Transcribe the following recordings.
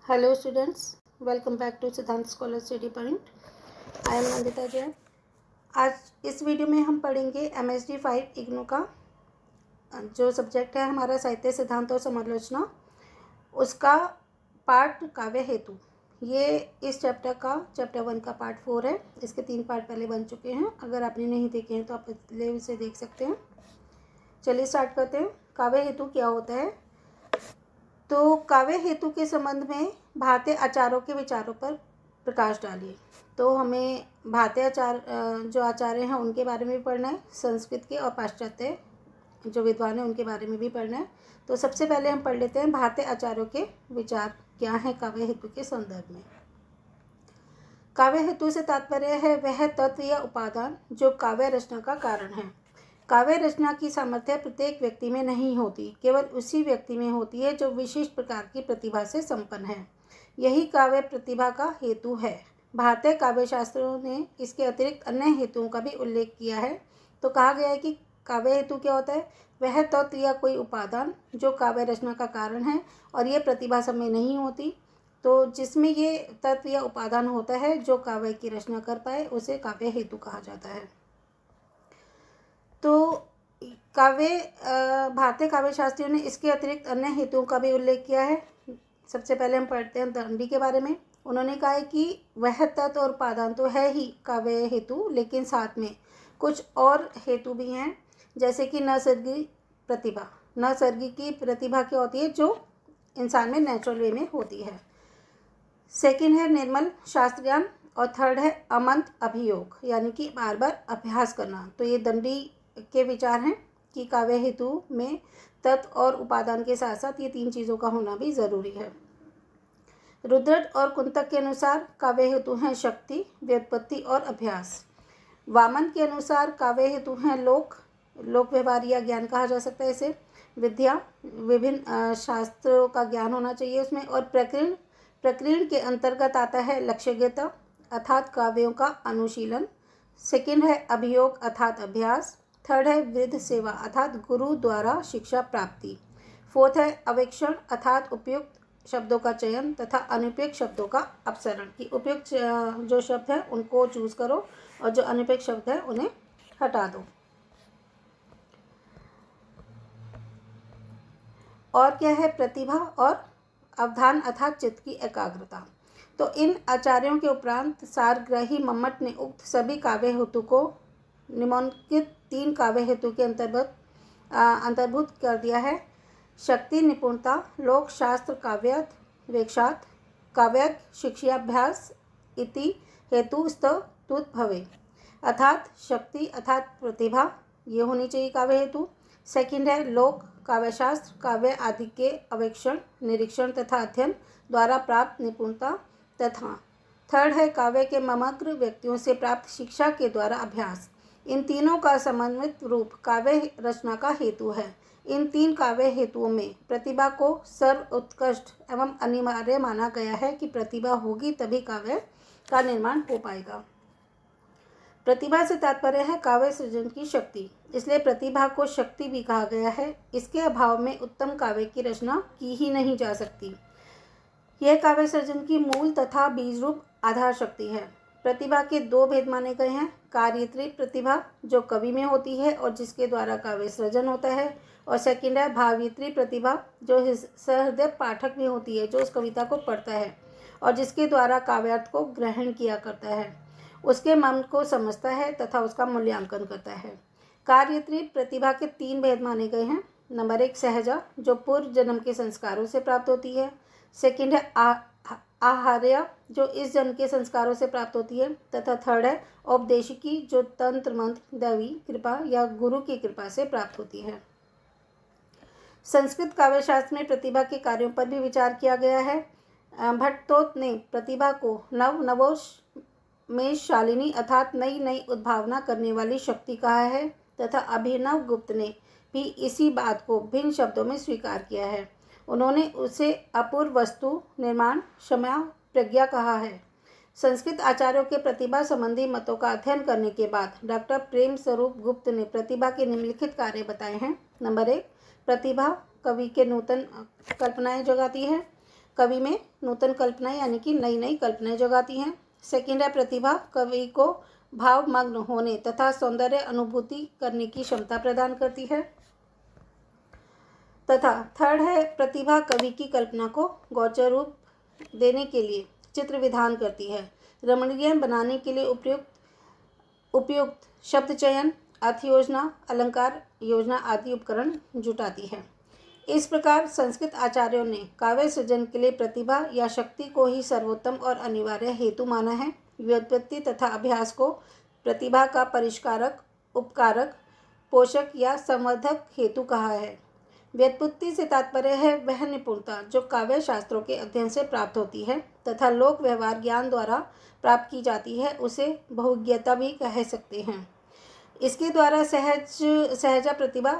Hello students, welcome back to Siddhant scholar study point. I am Nandita Jain. आज इस video में हम पढ़ेंगे MSD 5 इग्नू का जो सब्जेक्ट है हमारा साहित्य सिद्धांत और समालोचना, उसका पार्ट काव्य हेतु। ये इस चैप्टर 1 का पार्ट 4 है। इसके 3 पार्ट पहले बन चुके हैं। अगर आपने नहीं देखे हैं तो आप पहले उसे देख सकते हैं। चलिए स्टार्ट करते हैं। काव्य हेतु क्या होता है? तो काव्य हेतु के संबंध में भारतीय आचार्यों के विचारों पर प्रकाश डालिए। तो हमें भारतीय जो आचार्य हैं उनके बारे में भी पढ़ना है, संस्कृत के और पाश्चात्य जो विद्वान हैं उनके बारे में भी पढ़ना है। तो सबसे पहले हम पढ़ लेते हैं भारतीय आचार्यों के विचार क्या हैं काव्य हेतु के संदर्भ में। काव्य हेतु से तात्पर्य है वह तत्व या उपादान जो काव्य रचना का कारण है। काव्य रचना की सामर्थ्य प्रत्येक व्यक्ति में नहीं होती, केवल उसी व्यक्ति में होती है जो विशिष्ट प्रकार की प्रतिभा से संपन्न है। यही काव्य प्रतिभा का हेतु है। भारतीय काव्य शास्त्रों ने इसके अतिरिक्त अन्य हेतुओं का भी उल्लेख किया है। तो कहा गया है कि काव्य हेतु क्या होता है? वह तत्व या कोई उपादान जो काव्य रचना का कारण है और ये प्रतिभा सब में नहीं होती। तो जिसमें ये तत्व या उपादान होता है जो काव्य की रचना कर पाए उसे काव्य हेतु कहा जाता है। तो भारतीय काव्य शास्त्रियों ने इसके अतिरिक्त अन्य हेतुओं का भी उल्लेख किया है। सबसे पहले हम पढ़ते हैं दंडी के बारे में। उन्होंने कहा है कि वह तत्व और उपादान तो है ही काव्य हेतु, लेकिन साथ में कुछ और हेतु भी हैं, जैसे कि नैसर्गिक प्रतिभा। नैसर्गिक प्रतिभा क्या होती है? जो इंसान में नेचुरल वे में होती है। सेकंड है निर्मल शास्त्र ज्ञान और थर्ड है अमंत अभियोग, यानी कि बार बार अभ्यास करना। तो ये दंडी के विचार हैं कि काव्य हेतु में तत्व और उपादान के साथ साथ ये 3 चीज़ों का होना भी ज़रूरी है। रुद्रट और कुंतक के अनुसार काव्य हेतु हैं शक्ति, व्युत्पत्ति और अभ्यास। वामन के अनुसार काव्य हेतु हैं लोक व्यवहार या ज्ञान कहा जा सकता है इसे, विद्या, विभिन्न शास्त्रों का ज्ञान होना चाहिए उसमें, और प्रकीर्ण के अंतर्गत आता है लक्ष्यज्ञता अर्थात काव्यों का अनुशीलन। सेकंड है अभियोग अर्थात अभ्यास। थर्ड है वृद्ध सेवा अर्थात गुरु द्वारा शिक्षा प्राप्ति। फोर्थ है अवेक्षण अर्थात उपयुक्त शब्दों का चयन तथा अनुपयुक्त शब्दों का अपसरण। कि उपयुक्त जो शब्द है उनको चूज करो और जो अनुपयुक्त शब्द है उन्हें हटा दो। और क्या है? प्रतिभा और अवधान अर्थात चित्त की एकाग्रता। तो इन आचार्यों के उपरांत सारग्राही मम्मट ने उक्त सभी काव्य हेतु को निम्नलिखित 3 काव्य हेतु के अंतर्भूत कर दिया है। शक्ति निपुणता, लोक शास्त्र काव्यात वेक्षात, काव्य शिक्षाभ्यास इति हेतु स्तुत भवे। अर्थात शक्ति अर्थात प्रतिभा ये होनी चाहिए काव्य हेतु। सेकंड है लोक काव्यशास्त्र काव्य आदि के अवेक्षण, निरीक्षण तथा अध्ययन द्वारा प्राप्त निपुणता तथा थर्ड है काव्य के ममग्र व्यक्तियों से प्राप्त शिक्षा के द्वारा अभ्यास। इन तीनों का समन्वित रूप काव्य रचना का हेतु है। इन 3 काव्य हेतुओं में प्रतिभा को सर्वोत्कृष्ट एवं अनिवार्य माना गया है कि प्रतिभा होगी तभी काव्य का निर्माण हो पाएगा। प्रतिभा से तात्पर्य है काव्य सृजन की शक्ति, इसलिए प्रतिभा को शक्ति भी कहा गया है। इसके अभाव में उत्तम काव्य की रचना की ही नहीं जा सकती। यह काव्य सृजन की मूल तथा बीज रूप आधार शक्ति है। प्रतिभा के 2 भेद माने गए हैं। कार्यत्री प्रतिभा जो कवि में होती है और जिसके द्वारा काव्य सृजन होता है, और सेकंड है भावयित्री प्रतिभा जो सहृदय पाठक में होती है, जो उस कविता को पढ़ता है और जिसके द्वारा काव्यार्थ को ग्रहण किया करता है, उसके मन को समझता है तथा उसका मूल्यांकन करता है। कार्यत्री प्रतिभा के 3 भेद माने गए हैं। नंबर 1 सहजा जो पूर्व जन्म के संस्कारों से प्राप्त होती है। सेकंड है आहार्य जो इस जन्म के संस्कारों से प्राप्त होती है, तथा थर्ड है औपदेशिकी जो तंत्र मंत्र दैवी कृपा या गुरु की कृपा से प्राप्त होती है। संस्कृत काव्यशास्त्र में प्रतिभा के कार्यों पर भी विचार किया गया है। भट्टोत ने प्रतिभा को नवोश में शालिनी अर्थात नई नई उद्भावना करने वाली शक्ति कहा है, तथा अभिनव गुप्त ने भी इसी बात को भिन्न शब्दों में स्वीकार किया है। उन्होंने उसे अपूर्व वस्तु निर्माण क्षमा प्रज्ञा कहा है। संस्कृत आचार्यों के प्रतिभा संबंधी मतों का अध्ययन करने के बाद डॉक्टर प्रेम स्वरूप गुप्त ने प्रतिभा के निम्नलिखित कार्य बताए हैं। नंबर 1 प्रतिभा कवि के नूतन कल्पनाएं जगाती है। कवि में नूतन कल्पनाएं यानी कि नई नई कल्पनाएं जगाती हैं। सेकंड है प्रतिभा, कवि को भावमग्न होने तथा सौंदर्य अनुभूति करने की क्षमता प्रदान करती है। तथा थर्ड है प्रतिभा, कवि की कल्पना को गोचर रूप देने के लिए चित्र विधान करती है, रमणीय बनाने के लिए उपयुक्त शब्द चयन, अर्थ योजना, अलंकार योजना आदि उपकरण जुटाती है। इस प्रकार संस्कृत आचार्यों ने काव्य सृजन के लिए प्रतिभा या शक्ति को ही सर्वोत्तम और अनिवार्य हेतु माना है। व्युत्पत्ति तथा अभ्यास को प्रतिभा का परिष्कारक, उपकारक, पोषक या संवर्धक हेतु कहा है। व्युत्पत्ति से तात्पर्य है वह निपुणता जो काव्य शास्त्रों के अध्ययन से प्राप्त होती है तथा लोक व्यवहार ज्ञान द्वारा प्राप्त की जाती है, उसे बहुज्ञता भी कह सकते हैं। इसके द्वारा सहजा प्रतिभा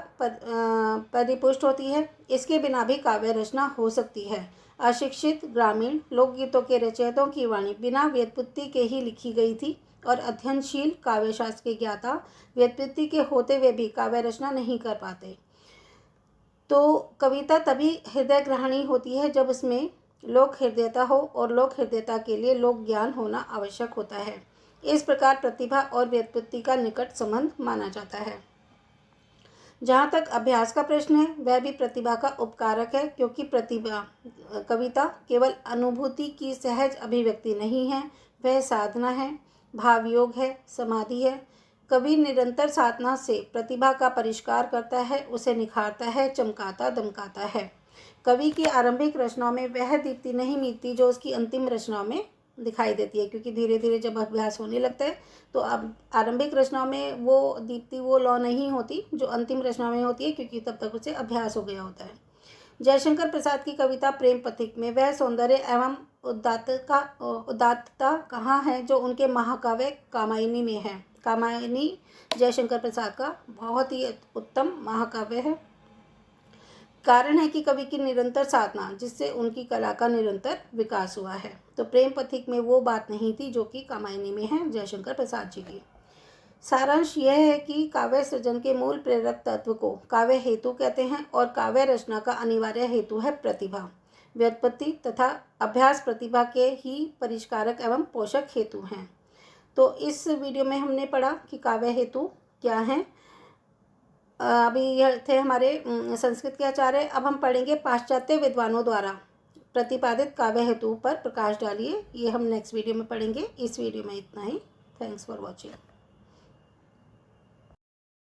परिपुष्ट होती है। इसके बिना भी काव्य रचना हो सकती है। अशिक्षित ग्रामीण लोकगीतों के रचयिताओं की वाणी बिना व्युत्पत्ति के ही लिखी गई थी और अध्ययनशील काव्यशास्त्र के ज्ञाता व्युत्पत्ति के होते हुए भी काव्य रचना नहीं कर पाते। तो कविता तभी हृदय ग्रहणी होती है जब उसमें लोक हृदयता हो और लोक हृदयता के लिए लोक ज्ञान होना आवश्यक होता है। इस प्रकार प्रतिभा और व्युत्पत्ति का निकट संबंध माना जाता है। जहाँ तक अभ्यास का प्रश्न है, वह भी प्रतिभा का उपकारक है, क्योंकि कविता केवल अनुभूति की सहज अभिव्यक्ति नहीं है, वह साधना है, भावयोग है, समाधि है। कवि निरंतर साधना से प्रतिभा का परिष्कार करता है, उसे निखारता है, चमकाता दमकाता है। कवि की आरंभिक रचनाओं में वह दीप्ति नहीं मिलती जो उसकी अंतिम रचनाओं में दिखाई देती है, क्योंकि धीरे धीरे जब अभ्यास होने लगता है तो अब आरंभिक रचनाओं में वो दीप्ति, वो लौ नहीं होती जो अंतिम रचना में होती है, क्योंकि तब तक उसे अभ्यास हो गया होता है। जयशंकर प्रसाद की कविता प्रेम पथिक में वह सौंदर्य एवं उदात्तता कहाँ है जो उनके महाकाव्य कामायनी में है। कामायनी जयशंकर प्रसाद का बहुत ही उत्तम महाकाव्य है। कारण है कि कवि की निरंतर साधना, जिससे उनकी कला का निरंतर विकास हुआ है। तो प्रेम पथिक में वो बात नहीं थी जो कि कामायनी में है जयशंकर प्रसाद जी की। सारांश यह है कि काव्य सृजन के मूल प्रेरक तत्व को काव्य हेतु कहते हैं और काव्य रचना का अनिवार्य हेतु है प्रतिभा। व्युत्पत्ति तथा अभ्यास प्रतिभा के ही परिष्कारक एवं पोषक हेतु हैं। तो इस वीडियो में हमने पढ़ा कि काव्य हेतु क्या हैं। अभी यह थे हमारे संस्कृत के आचार्य। अब हम पढ़ेंगे पाश्चात्य विद्वानों द्वारा प्रतिपादित काव्य हेतु पर प्रकाश डालिए। ये हम नेक्स्ट वीडियो में पढ़ेंगे। इस वीडियो में इतना ही। Thanks for watching.